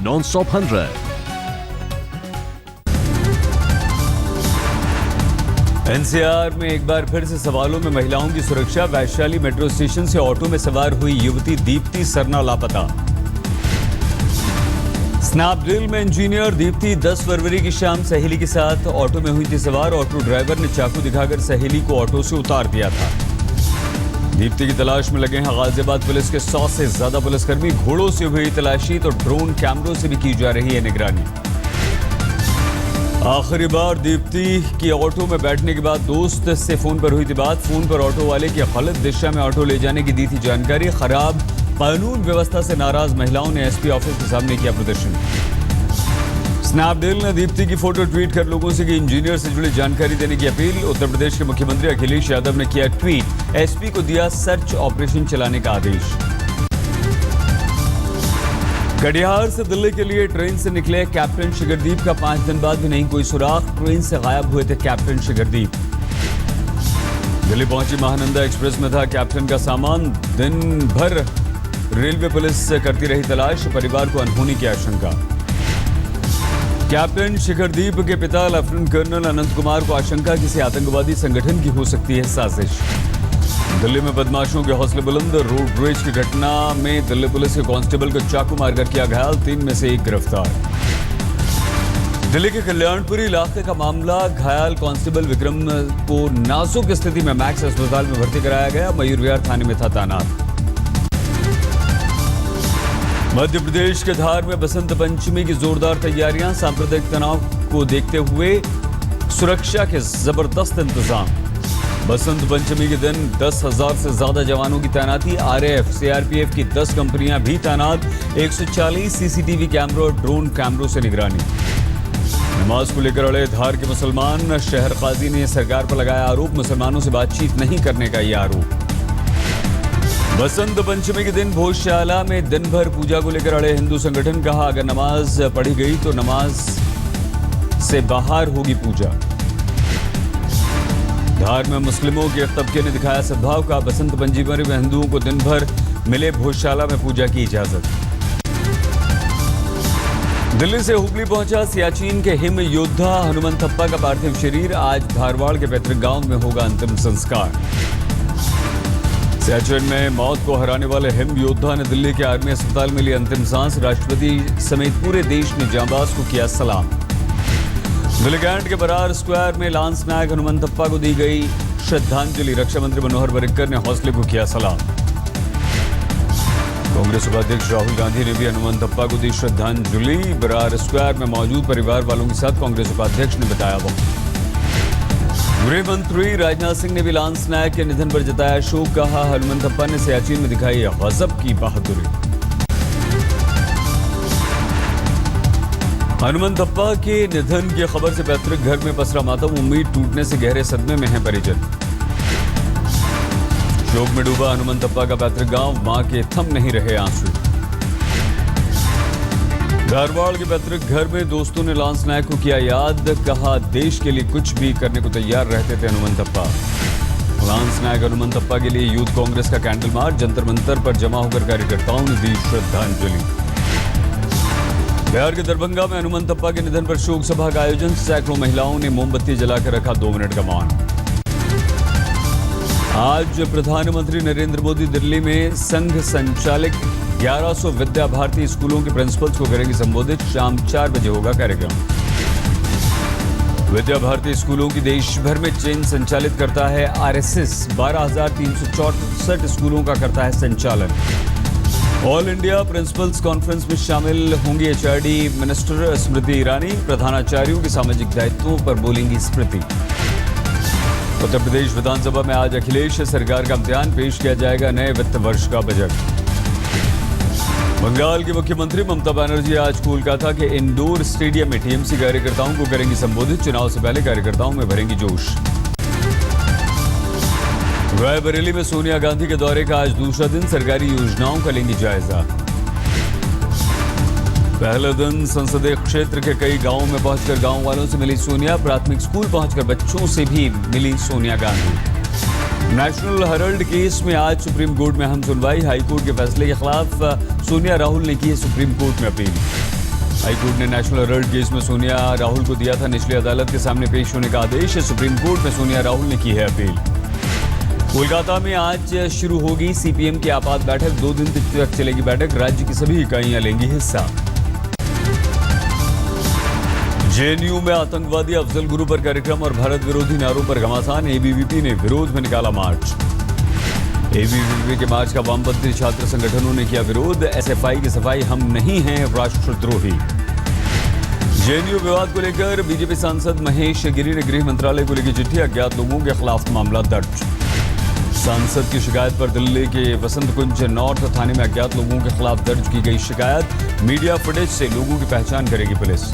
Non-stop 100। NCR में एक बार फिर से सवालों में महिलाओं की सुरक्षा। वैशाली मेट्रो स्टेशन से ऑटो में सवार हुई युवती दीप्ति सरना लापता। स्नैपडील में इंजीनियर दीप्ति 10 फरवरी की शाम सहेली के साथ ऑटो में हुई थी सवार। ऑटो ड्राइवर ने चाकू दिखाकर सहेली को ऑटो से उतार दिया था। दीप्ति की तलाश में लगे हैं गाजियाबाद पुलिस के 100 से ज्यादा पुलिसकर्मी। घोड़ों से हुई तलाशी तो ड्रोन कैमरों से भी की जा रही है निगरानी। आखिरी बार दीप्ति की ऑटो में बैठने के बाद दोस्त से फोन पर हुई थी बात। फोन पर ऑटो वाले की गलत दिशा में ऑटो ले जाने की दी थी जानकारी। खराब कानून व्यवस्था से नाराज महिलाओं ने एसपी ऑफिस के सामने किया प्रदर्शन। स्नैपडील ने दीप्ति की फोटो ट्वीट कर लोगों से की इंजीनियर से जुड़ी जानकारी देने की अपील। उत्तर प्रदेश के मुख्यमंत्री अखिलेश यादव ने किया ट्वीट, एसपी को दिया सर्च ऑपरेशन चलाने का आदेश। कटिहार से दिल्ली के लिए ट्रेन से निकले कैप्टन शिखरदीप का 5 दिन बाद भी नहीं कोई सुराग। ट्रेन से गायब हुए थे कैप्टन शिखरदीप। दिल्ली पहुंची महानंदा एक्सप्रेस में था कैप्टन का सामान। दिन भर रेलवे पुलिस करती रही तलाश। परिवार को अनहोनी की आशंका। कैप्टन शिखरदीप के पिता लेफ्टिनेंट कर्नल अनंत कुमार को आशंका किसी आतंकवादी संगठन की हो सकती है साजिश। दिल्ली में बदमाशों के हौसले बुलंद। रोड रेज की घटना में दिल्ली पुलिस के कांस्टेबल को चाकू मारकर किया घायल। 3 में से 1 गिरफ्तार। दिल्ली के कल्याणपुरी इलाके का मामला। घायल कांस्टेबल विक्रम को नाजुक स्थिति में मैक्स अस्पताल में भर्ती कराया गया। मयूर विहार थाने में था तैनात। मध्य प्रदेश के धार में बसंत पंचमी की जोरदार तैयारियां। सांप्रदायिक तनाव को देखते हुए सुरक्षा के जबरदस्त इंतजाम। बसंत पंचमी के दिन 10,000 से ज्यादा जवानों की तैनाती। आरएएफ, सीआरपीएफ की 10 कंपनियां भी तैनात। 140 सीसीटीवी कैमरों और ड्रोन कैमरों से निगरानी। नमाज को लेकर अड़े धार के मुसलमान। शहर काजी ने सरकार पर लगाया आरोप, मुसलमानों से बातचीत नहीं करने का यह आरोप। बसंत पंचमी के दिन भोजशाला में दिन भर पूजा को लेकर अड़े हिंदू संगठन। कहा अगर नमाज पढ़ी गई तो नमाज से बाहर होगी पूजा। धार में मुस्लिमों के एक तबके ने दिखाया सद्भाव का। बसंत पंचमी में हिंदुओं को दिन भर मिले भोजशाला में पूजा की इजाजत। दिल्ली से हुबली पहुंचा सियाचिन के हिम योद्धा हनुमंतप्पा का पार्थिव शरीर। आज धारवाड़ के पैतृक गांव में होगा अंतिम संस्कार। सियाचिन में मौत को हराने वाले हिम योद्धा ने दिल्ली के आर्मी अस्पताल में ली अंतिम सांस। राष्ट्रपति समेत पूरे देश ने जांबाज को किया सलाम। दिल्ली कैंट के बरार स्क्वायर में लांस नायक हनुमंतप्पा को दी गई श्रद्धांजलि। रक्षा मंत्री मनोहर पर्रिकर ने हौसले को किया सलाम। कांग्रेस उपाध्यक्ष राहुल गांधी ने भी हनुमंतप्पा को दी श्रद्धांजलि। बरार स्क्वायर में मौजूद परिवार वालों के साथ कांग्रेस उपाध्यक्ष ने बताया वक्त। गृह मंत्री राजनाथ सिंह ने भी लांस नायक के निधन पर जताया शोक। कहा हनुमंतप्पा ने सियाचिन में दिखाई गजब की बहादुरी। हनुमंतप्पा के निधन की खबर से पैतृक घर में पसरा मातम। उम्मीद टूटने से गहरे सदमे में हैं परिजन। शोक में डूबा हनुमंतप्पा का पैतृक गांव। मां के थम नहीं रहे आंसू। धारवाड़ के पैतृक घर में दोस्तों ने लांस नायक को किया याद। कहा देश के लिए कुछ भी करने को तैयार रहते थे हनुमंतप्पा। लांस नायक हनुमंतप्पा के लिए यूथ कांग्रेस का कैंडल मार्च। जंतर मंतर पर जमा होकर कार्यकर्ताओं ने दी श्रद्धांजलि। बिहार के दरभंगा में हनुमंतप्पा के निधन पर शोक सभा का आयोजन। सैकड़ों महिलाओं ने मोमबत्ती जलाकर रखा 2 मिनट का मौन। आज प्रधानमंत्री नरेंद्र मोदी दिल्ली में संघ संचालित 1100 विद्या भारती स्कूलों के प्रिंसिपल्स को करेंगे संबोधित। शाम 4 बजे होगा कार्यक्रम। विद्या भारती स्कूलों की देश भर में चेन संचालित करता है आरएसएस। 12,364 स्कूलों का करता है संचालन। ऑल इंडिया प्रिंसिपल्स कॉन्फ्रेंस में शामिल होंगी एचआरडी मिनिस्टर स्मृति ईरानी। प्रधानाचार्यों के सामाजिक दायित्वों पर बोलेंगी स्मृति। उत्तर प्रदेश विधानसभा में आज अखिलेश सरकार का इम्तिहान। पेश किया जाएगा नए वित्त वर्ष का बजट। बंगाल की मुख्यमंत्री ममता बनर्जी आज कोलकाता के इंडोर स्टेडियम में टीएमसी कार्यकर्ताओं को करेंगी संबोधित। चुनाव से पहले कार्यकर्ताओं में भरेंगी जोश। रायबरेली में सोनिया गांधी के दौरे का आज दूसरा दिन। सरकारी योजनाओं का लेंगी जायजा। पहले दिन संसदीय क्षेत्र के कई गांवों में पहुंचकर गांव वालों से मिली सोनिया। प्राथमिक स्कूल पहुंचकर बच्चों से भी मिली Sonia Gandhi. National Herald case में आज सुप्रीम कोर्ट में अहम सुनवाई। हाईकोर्ट के फैसले के खिलाफ सोनिया राहुल ने की है सुप्रीम कोर्ट में अपील। हाईकोर्ट ने नेशनल हेराल्ड केस में सोनिया राहुल को दिया था निचली अदालत के सामने पेश होने का आदेश। सुप्रीम कोर्ट में सोनिया राहुल ने की है अपील। कोलकाता में आज शुरू होगी सीपीएम की आपात बैठक। 2 दिन तक चलेगी बैठक। राज्य की सभी इकाइयां लेंगी हिस्सा। जेएनयू में आतंकवादी अफजल गुरु पर कार्यक्रम और भारत विरोधी नारों पर घमासान। एबीवीपी ने विरोध में निकाला मार्च। एबीवीपी के मार्च का वामपंथी छात्र संगठनों ने किया विरोध। एसएफआई की सफाई, हम नहीं हैं राष्ट्रद्रोही। जेएनयू विवाद को लेकर बीजेपी सांसद महेश गिरी ने गृह मंत्रालय को लिखी चिट्ठी। अज्ञात लोगों के खिलाफ मामला दर्ज। सांसद की शिकायत पर दिल्ली के वसंत कुंज नॉर्थ थाने में अज्ञात लोगों के खिलाफ दर्ज की गई शिकायत। मीडिया फुटेज से लोगों की पहचान करेगी पुलिस।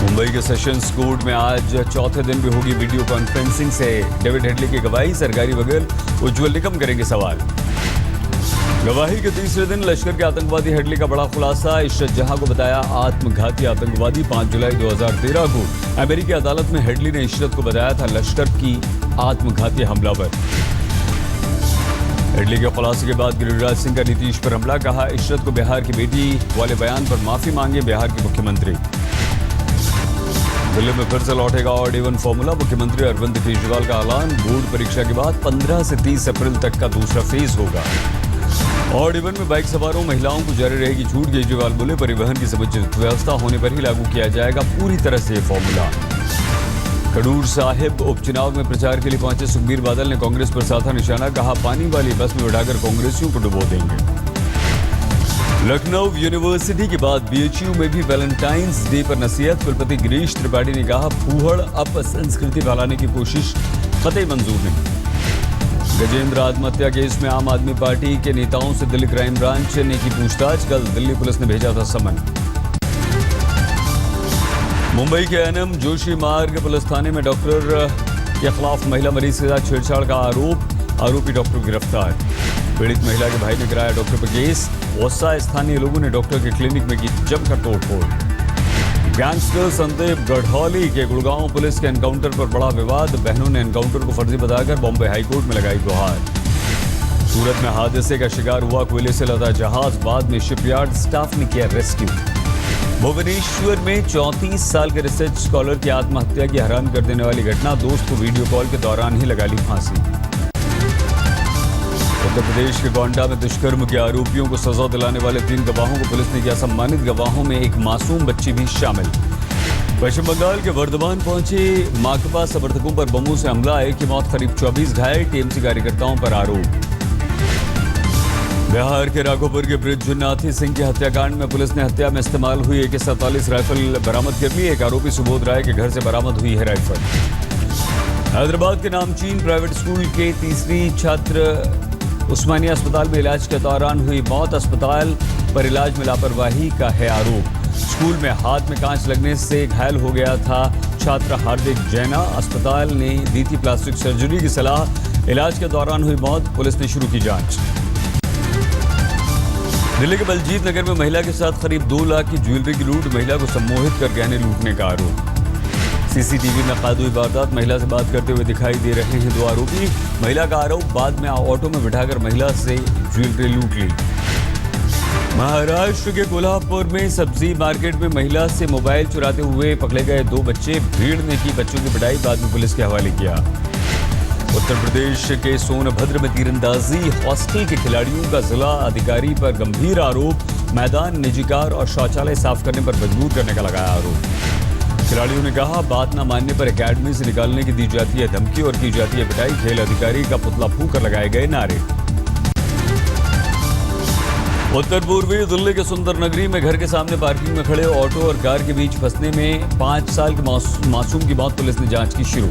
मुंबई के सेशंस कोर्ट में आज चौथे दिन भी होगी वीडियो कॉन्फ्रेंसिंग से डेविड हेडली की गवाही। सरकारी वकील उज्ज्वल निकम करेंगे सवाल। गवाही के तीसरे दिन लश्कर के आतंकवादी हेडली का बड़ा खुलासा। इशरत जहां को बताया आत्मघाती आतंकवादी। 5 जुलाई 2013 को अमेरिकी अदालत में हेडली ने इशरत को बताया था लश्कर की आत्मघाती हमलावर। हेडली के खुलासे के बाद गिरिराज सिंह का नीतीश पर हमला। कहा इशरत को बिहार की बेटी वाले बयान पर माफी मांगे बिहार के मुख्यमंत्री। दिल्ली में फिर से लौटेगा ऑड इवन फॉर्मूला। मुख्यमंत्री अरविंद केजरीवाल का ऐलान। बोर्ड परीक्षा के बाद 15 से 30 अप्रैल तक का दूसरा फेज होगा। ऑड इवन में बाइक सवारों महिलाओं को जारी रहेगी छूट। केजरीवाल बोले परिवहन की समुचित व्यवस्था होने पर ही लागू किया जाएगा पूरी तरह से ये फॉर्मूला। खडूर साहिब उपचुनाव में प्रचार के लिए पहुंचे सुखबीर बादल ने कांग्रेस पर साधा निशाना। कहा पानी वाली बस में उठाकर कांग्रेसियों को डुबो देंगे। लखनऊ यूनिवर्सिटी के बाद बीएचयू में भी वैलेंटाइंस डे पर नसीहत। कुलपति गिरीश त्रिपाठी ने कहा फूहड़ अपसंस्कृति फैलाने की कोशिश कतई मंजूर नहीं। गजेंद्र आत्महत्या केस में आम आदमी पार्टी के नेताओं से दिल्ली क्राइम ब्रांच ने की पूछताछ। कल दिल्ली पुलिस ने भेजा था समन। मुंबई के एनएम जोशी मार्ग पुलिस थाने में डॉक्टर के खिलाफ महिला मरीज के साथ छेड़छाड़ का आरोप। आरोपी डॉक्टर गिरफ्तार। पीड़ित महिला के भाई ने कराया डॉक्टर पर केस। गुस्सा स्थानीय लोगों ने डॉक्टर के क्लिनिक में की जमकर तोड़फोड़। गैंगस्टर संदीप गढ़ौली के गुड़गांव पुलिस के एनकाउंटर पर बड़ा विवाद। बहनों ने एनकाउंटर को फर्जी बताकर बॉम्बे हाईकोर्ट में लगाई गुहार। सूरत में हादसे का शिकार हुआ कोयले से लदा जहाज। बाद में शिपयार्ड स्टाफ ने किया रेस्क्यू। भुवनेश्वर में 34 साल के रिसर्च स्कॉलर की आत्महत्या की हैरान कर देने वाली घटना। दोस्त को वीडियो कॉल के दौरान ही लगा ली फांसी। उत्तर प्रदेश के गोंडा में दुष्कर्म के आरोपियों को सजा दिलाने वाले 3 गवाहों को पुलिस ने किया सम्मानित। गवाहों में एक मासूम बच्ची भी शामिल। पश्चिम बंगाल के वर्धमान पहुंचे माकपा समर्थकों पर बमों से हमला। एक की मौत, करीब 24 घायल। टीएमसी कार्यकर्ताओं पर आरोप। बिहार के राघोपुर के बृज नाथी सिंह के हत्याकांड में पुलिस ने हत्या में इस्तेमाल हुई AK-47 राइफल बरामद कर ली। एक आरोपी सुबोध राय के घर से बरामद हुई है राइफल। हैदराबाद के नामचीन प्राइवेट स्कूल के तीसरी छात्र उस्मानिया अस्पताल में इलाज के दौरान हुई मौत। अस्पताल पर इलाज में लापरवाही का है आरोप। स्कूल में हाथ में कांच लगने से घायल हो गया था छात्र हार्दिक जैना। अस्पताल ने दी थी प्लास्टिक सर्जरी की सलाह। इलाज के दौरान हुई मौत। पुलिस ने शुरू की जांच। दिल्ली के बलजीत नगर में महिला के साथ करीब 2 लाख की ज्वेलरी की लूट। महिला को सम्मोहित कर गहने लूटने का आरोप। सीसीटीवी में कैद हुई वारदात। महिला से बात करते हुए दिखाई दे रहे हैं 2 आरोपी। महिला का आरोप बाद में ऑटो में बिठाकर महिला से ज्वेलरी लूट ली। महाराष्ट्र के कोल्हापुर में सब्जी मार्केट में महिला से मोबाइल चुराते हुए पकड़े गए 2 बच्चे। भीड़ ने की बच्चों की पिटाई, बाद में पुलिस के हवाले किया। उत्तर प्रदेश के सोनभद्र में तीरंदाजी हॉस्टल के खिलाड़ियों का जिला अधिकारी पर गंभीर आरोप। मैदान, निजी कार और शौचालय साफ करने पर मजबूर करने का लगाया आरोप। खिलाड़ियों ने कहा बात न मानने पर एकेडमी से निकालने की दी जाती है धमकी और की जाती है पिटाई। खेल अधिकारी का पुतला फूंक कर लगाए गए नारे। उत्तर पूर्वी दिल्ली के सुंदर नगरी में घर के सामने पार्किंग में खड़े ऑटो और कार के बीच फंसने में 5 साल के मासूम की मौत। पुलिस ने जांच की शुरू।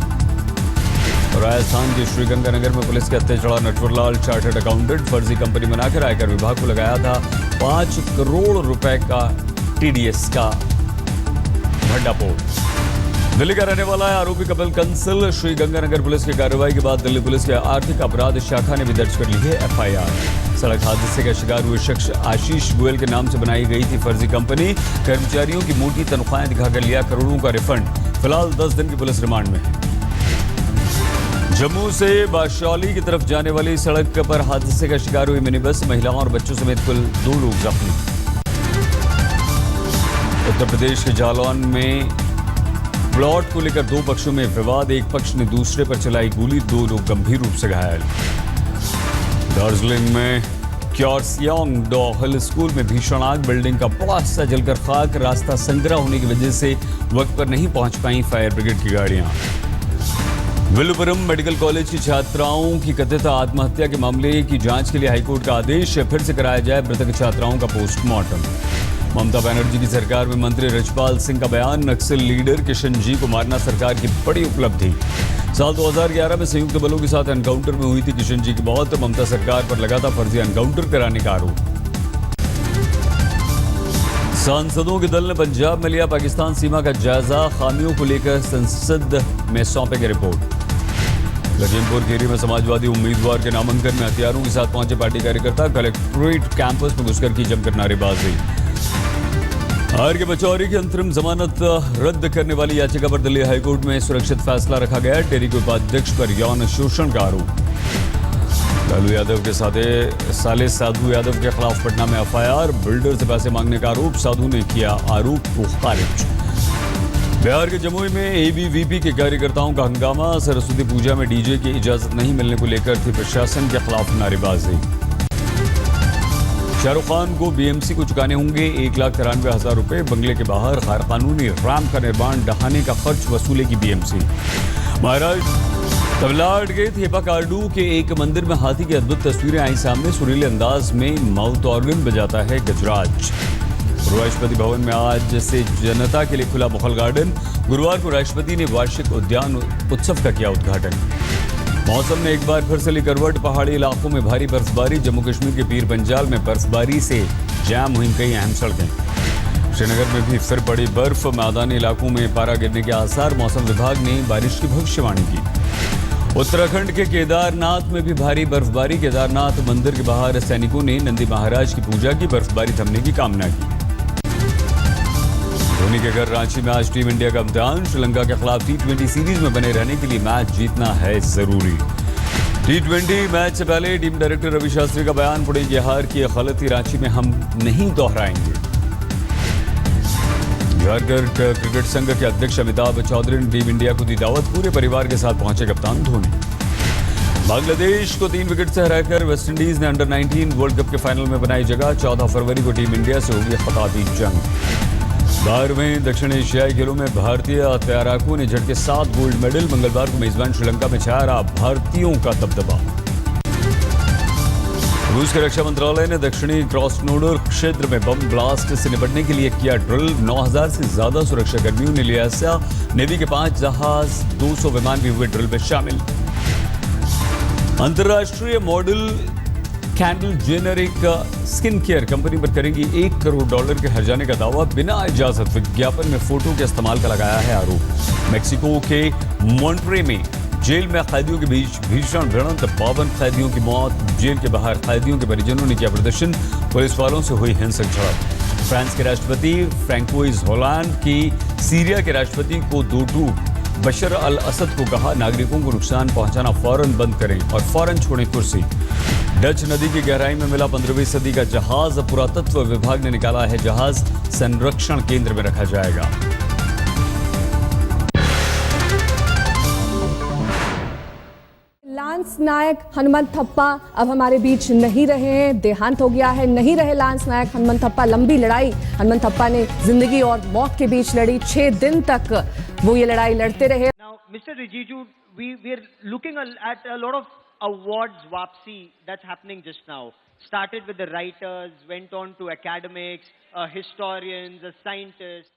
राजस्थान के श्रीगंगानगर में पुलिस के हत्थे चढ़ा नटवरलाल चार्टर्ड अकाउंटेंट। फर्जी कंपनी बनाकर आयकर विभाग को लगाया था 5 करोड़ रुपए का TDS का भंडाफोड़। दिल्ली का रहने वाला है आरोपी कपिल कंसल। श्रीगंगानगर पुलिस की कार्रवाई के बाद दिल्ली पुलिस के आर्थिक अपराध शाखा ने भी दर्ज कर ली है FIR। सड़क हादसे का शिकार हुए शख्स आशीष गोयल के नाम से बनाई गई थी फर्जी कंपनी। कर्मचारियों की मोटी तनख्वाहें दिखाकर लिया करोड़ों का रिफंड। फिलहाल 10 दिन की पुलिस रिमांड में है। जम्मू से बाशौली की तरफ जाने वाली सड़क पर हादसे का शिकार हुई मिनी बस। महिलाओं और बच्चों समेत कुल 2 लोग जख्मी। उत्तर प्रदेश के जालौन में प्लॉट को लेकर दो पक्षों में विवाद, एक पक्ष ने दूसरे पर चलाई गोली, दो लोग गंभीर रूप से घायल। दार्जिलिंग में क्योरसियांग डॉ हिल स्कूल में भीषण आग, बिल्डिंग का बड़ा हिस्सा जलकर खाक, रास्ता संकरा होने की वजह से वक्त पर नहीं पहुंच पाई फायर ब्रिगेड की गाड़ियां। विल्लुपुरम मेडिकल कॉलेज की छात्राओं की कथित आत्महत्या के मामले की जांच के लिए हाईकोर्ट का आदेश, फिर से कराया जाए मृतक छात्राओं का पोस्टमार्टम। ममता बनर्जी की सरकार में मंत्री रजपाल सिंह का बयान, नक्सल लीडर किशन जी को मारना सरकार की बड़ी उपलब्धि। साल 2011 में संयुक्त बलों के साथ एनकाउंटर में हुई थी किशन जी की मौत, ममता सरकार पर लगा था फर्जी एनकाउंटर कराने का आरोप। सांसदों के दल ने पंजाब में लिया पाकिस्तान सीमा का जायजा, खामियों को लेकर संसद में सौंपेगी रिपोर्ट। लखीमपुर खीरी में समाजवादी उम्मीदवार के नामांकन में हथियारों के साथ पहुंचे पार्टी कार्यकर्ता, कलेक्ट्रेट कैंपस में घुसकर की जमकर नारेबाजी। आर के पचौरी की अंतरिम जमानत रद्द करने वाली याचिका पर दिल्ली हाईकोर्ट में सुरक्षित फैसला रखा गया। टेरी के उपाध्यक्ष पर यौन शोषण का आरोप। लालू यादव के साले साधु यादव के खिलाफ पटना में एफआईआर, बिल्डर से पैसे मांगने का आरोप, साधु ने किया आरोप को खारिज। बिहार के जमुई में एबीवीपी के कार्यकर्ताओं का हंगामा, सरस्वती पूजा में डीजे की इजाजत नहीं मिलने को लेकर थी प्रशासन के खिलाफ नारेबाजी। शाहरुख खान को बीएमसी को चुकाने होंगे 1,93,000 रुपए, बंगले के बाहर गैर कानूनी रैंप का निर्माण, डहाने का खर्च वसूलेगी बीएमसी। महाराष्ट्र तमिलनाडु के थेपाकार्डू के एक मंदिर में हाथी की अद्भुत तस्वीरें आई सामने, सुरीले अंदाज में माउथ ऑर्गन बजाता है गजराज। राष्ट्रपति भवन में आज से जनता के लिए खुला मुगल गार्डन, गुरुवार को राष्ट्रपति ने वार्षिक उद्यान उत्सव का किया उद्घाटन। मौसम ने एक बार फिर से ली करवट, पहाड़ी इलाकों में भारी बर्फबारी, जम्मू कश्मीर के पीर पंजाल में बर्फबारी से जाम हुई कई अहम सड़कें। श्रीनगर में भी फिर पड़ी बर्फ, मैदानी इलाकों में पारा गिरने के आसार, मौसम विभाग ने बारिश की भविष्यवाणी की। उत्तराखंड के केदारनाथ में भी भारी बर्फबारी, केदारनाथ मंदिर के बाहर सैनिकों ने नंदी महाराज की पूजा की, बर्फबारी थमने की कामना की। धोनी के घर रांची में आज टीम इंडिया का इम्तिहान, श्रीलंका के खिलाफ T20 सीरीज में बने रहने के लिए मैच जीतना है जरूरी। T20 मैच से पहले टीम डायरेक्टर रवि शास्त्री का बयान, पड़ेगी हार की गलती रांची में हम नहीं दोहराएंगे। झारखंड क्रिकेट संघ के अध्यक्ष अमिताभ चौधरी ने टीम इंडिया को दी दावत, पूरे परिवार के साथ पहुंचे कप्तान धोनी। बांग्लादेश को 3 विकेट से हराकर वेस्टइंडीज ने अंडर-19 वर्ल्ड कप के फाइनल में बनाई जगह, 14 फरवरी को टीम इंडिया से होगी खिताबी जंग। 12वें दक्षिण एशियाई खेलों में भारतीय तैराकों ने झटके 7 गोल्ड मेडल, मंगलवार को मेजबान श्रीलंका में छाया रहा भारतीयों का दबदबा। रूस के रक्षा मंत्रालय ने दक्षिणी क्रॉसनोडर क्षेत्र में बम ब्लास्ट से निपटने के लिए किया ड्रिल, 9,000 से ज्यादा सुरक्षा कर्मियों ने लिया हिस्सा, नेवी के 5 जहाज, 200 विमान भी हुए ड्रिल में शामिल। अंतर्राष्ट्रीय मॉडल कैंडल जेनर एक स्किन केयर कंपनी पर करेंगी $1 करोड़ के हर्जाने का दावा, बिना इजाजत विज्ञापन में फोटो के इस्तेमाल का लगाया है आरोप। मेक्सिको के मॉन्ट्रे में जेल में कैदियों के बीच भीषण भिड़ंत, 52 कैदियों की मौत, जेल के बाहर कैदियों के परिजनों ने किया प्रदर्शन, पुलिस वालों से हुई हिंसक झड़प। फ्रांस के राष्ट्रपति फ्रैंकोइस होलांड की सीरिया के राष्ट्रपति को दो टूक, बशर अल असद को कहा नागरिकों को नुकसान पहुंचाना फौरन बंद करें और फौरन छोड़ें कुर्सी। डच नदी की गहराई में मिला 15वीं सदी का जहाज, पुरातत्व विभाग ने निकाला है जहाज, संरक्षण केंद्र में रखा जाएगा। लांस नायक हनुमंत थप्पा अब हमारे बीच नहीं रहे हैं, देहांत हो गया है। नहीं रहे लांस नायक हनुमंत थप्पा। लंबी लड़ाई हनुमंत थप्पा ने जिंदगी और मौत के बीच लड़ी, 6 दिन तक वो ये लड़ाई लड़ते रहे। Now, Mr. Rijiju, we are looking at a lot of awards wapsi that's happening just now. Started with the writers, went on to academics, historians, scientists.